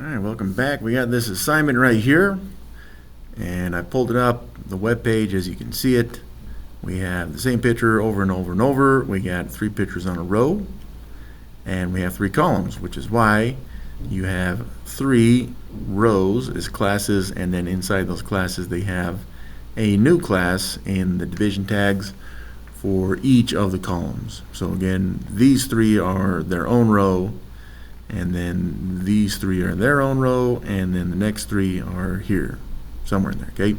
Alright, welcome back. We got this assignment right here, and I pulled it up, the web page as you can see it. We have the same picture over and over and over. We got 3 pictures on a row, and we have 3 columns, which is why you have 3 rows as classes, and then inside those classes they have a new class in the division tags for each of the columns. So again, these 3 are their own row, and then these 3 are their own row, and then the next 3 are here, somewhere in there, okay?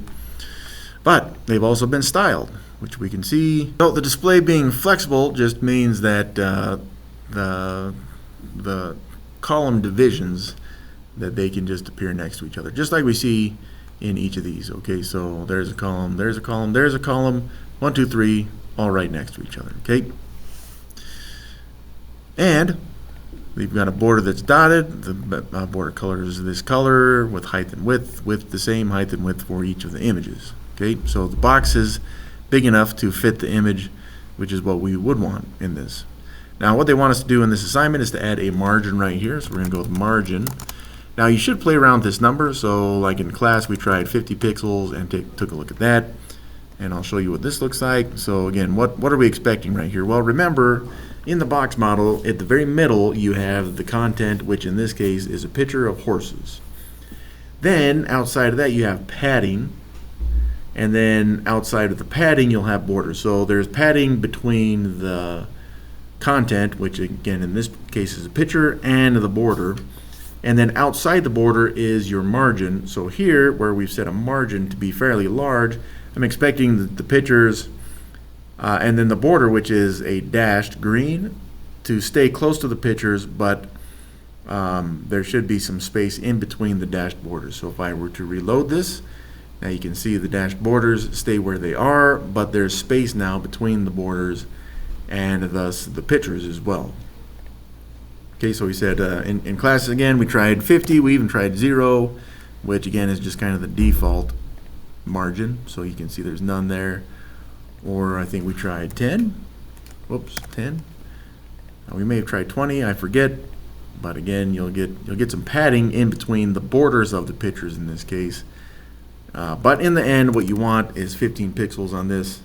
But they've also been styled, which we can see. So the display being flexible just means that the column divisions, that they can just appear next to each other, just like we see in each of these, okay? So there's a column, there's a column, there's a column, 1, 2, 3, all right next to each other, okay? And we've got a border that's dotted. The border color is this color with height and width, with the same height and width for each of the images. Okay, so the box is big enough to fit the image, which is what we would want in this. Now what they want us to do in this assignment is to add a margin right here. So we're going to go with margin. Now you should play around with this number. So like in class we tried 50 pixels and took a look at that. And I'll show you what this looks like. So again, what are we expecting right here? Well, remember, in the box model, at the very middle, you have the content, which in this case is a picture of horses. Then, outside of that, you have padding. And then, outside of the padding, you'll have borders. So there's padding between the content, which again, in this case, is a picture, and the border. And then outside the border is your margin. So here, where we've set a margin to be fairly large, I'm expecting the pictures and then the border, which is a dashed green, to stay close to the pictures, but there should be some space in between the dashed borders. So if I were to reload this, now you can see the dashed borders stay where they are, but there's space now between the borders and thus the pictures as well. Okay, so we said in classes again, we tried 50, we even tried 0, which again is just kind of the default margin. So you can see there's none there. Or I think we tried 10. Whoops, 10. We may have tried 20, I forget. But again, you'll get some padding in between the borders of the pictures in this case. But in the end, what you want is 15 pixels on this.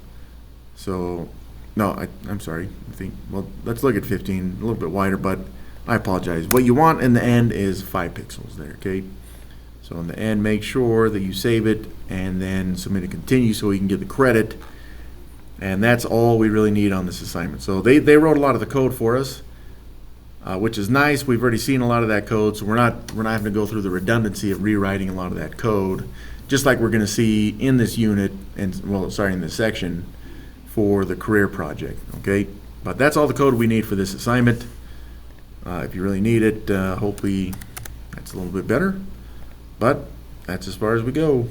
So, no, I'm sorry. I think, well, let's look at 15, a little bit wider, but I apologize. What you want in the end is 5 pixels there, okay? So in the end, make sure that you save it and then submit and continue so we can get the credit. And that's all we really need on this assignment. So they wrote a lot of the code for us, which is nice. We've already seen a lot of that code, so we're not having to go through the redundancy of rewriting a lot of that code, just like we're going to see in this unit, and well, sorry, in this section for the career project. Okay, but that's all the code we need for this assignment. If you really need it, hopefully that's a little bit better. But that's as far as we go.